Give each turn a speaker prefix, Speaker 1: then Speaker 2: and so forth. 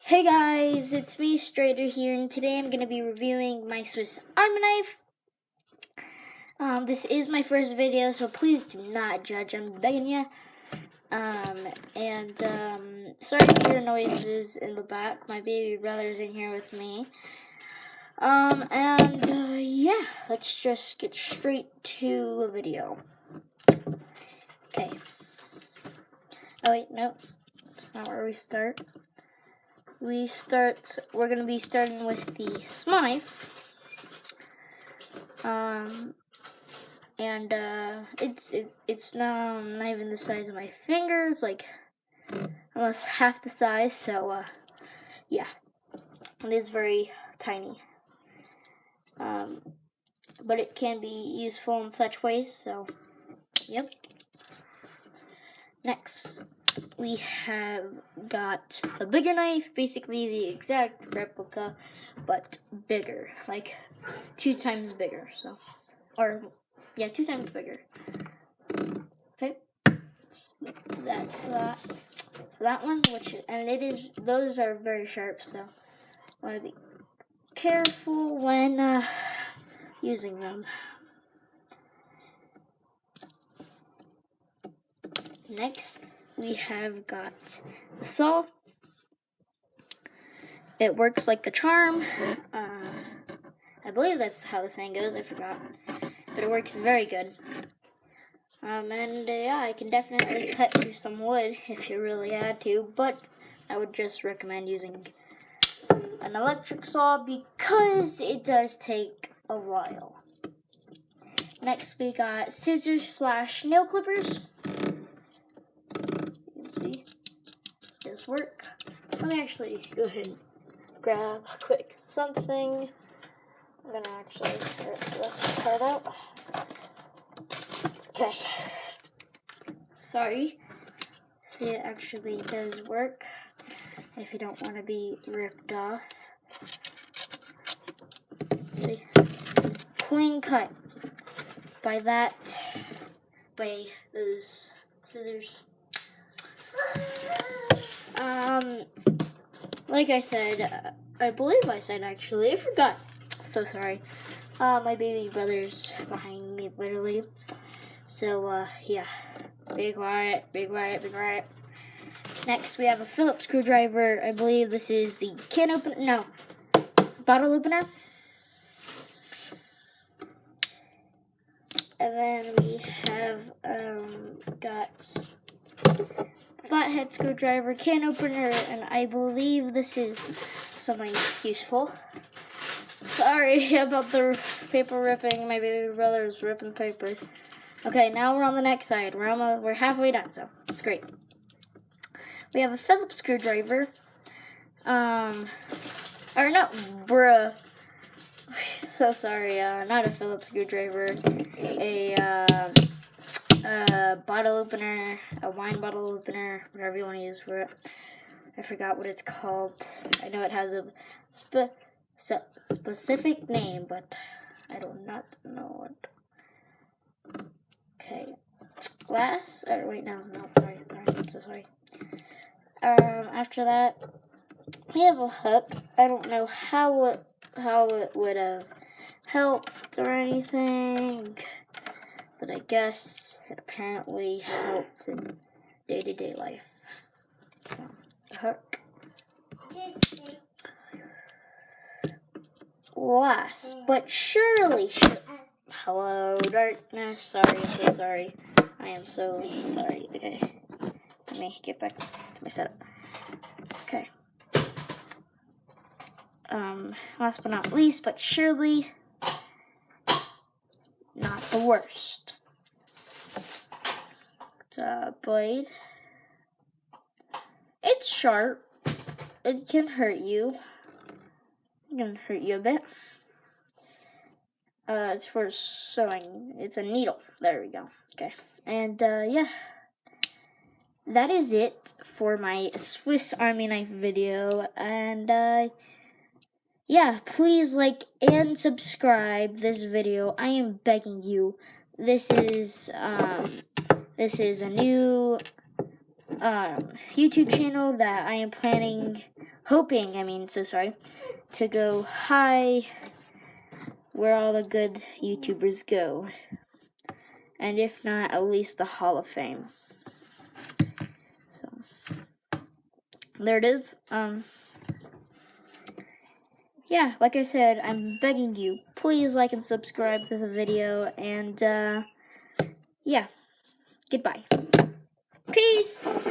Speaker 1: Hey guys, it's me, Strader here, and today I'm going to be reviewing my Swiss Army knife. This is my first video, so please do not judge, I'm begging you. Sorry if you hear noises in the back, my baby brother's in here with me. Yeah, let's just get straight to the video. Okay. Oh wait, no, that's not where we start. We're going to be starting with the small knife. It's not even the size of my fingers, like almost half the size, so yeah, it is very tiny. But it can be useful in such ways, so yep. Next, we have got a bigger knife, basically the exact replica, but bigger, like 2 times bigger, so, or, yeah, 2 times bigger. Okay, that's that one, and those are very sharp, so I want to be careful when using them. Next, we have got the saw. It works like a charm. I believe that's how the saying goes, I forgot. But it works very good. Yeah, I can definitely cut through some wood if you really had to, but I would just recommend using an electric saw because it does take a while. Next, we got scissors / nail clippers. You can see, this work. Let me actually go ahead and grab a quick something. I'm gonna actually rip this part out. Okay. Sorry. See, it actually does work if you don't want to be ripped off. See? Clean cut by those scissors. Like I said, I believe I said actually, I forgot. So sorry. My baby brother's behind me, literally. So, yeah. Be quiet, be quiet, be quiet. Next, we have a Phillips screwdriver. I believe this is the bottle opener. And then we have, got flathead screwdriver, can opener, and I believe this is something useful. Sorry about the paper ripping. My baby brother is ripping paper. Okay, now we're on the next side. We're halfway done, so it's great. We have a Phillips screwdriver. So sorry. Not a Phillips screwdriver. A bottle opener, a wine bottle opener, whatever you want to use for it. I forgot what it's called. I know it has a specific name, but I do not know it. Okay. Sorry, I'm so sorry. After that, we have a hook. I don't know how it would have helped or anything, but I guess it apparently helps in day-to-day life. So, hook. Last but surely, hello, darkness. Sorry, I'm so sorry. I am so sorry. Okay, let me get back to my setup. Okay. Last but not least, but surely not the worst. It's a blade. It's sharp. It can hurt you. It can hurt you a bit. It's for sewing. It's a needle. There we go. Okay. And, yeah. That is it for my Swiss Army knife video. And, yeah, please like and subscribe this video. I am begging you. This is a new YouTube channel that I am planning hoping, to go high where all the good YouTubers go. And if not, at least the Hall of Fame. So, there it is. Yeah, like I said, I'm begging you, please like and subscribe to this video, and, yeah, goodbye. Peace!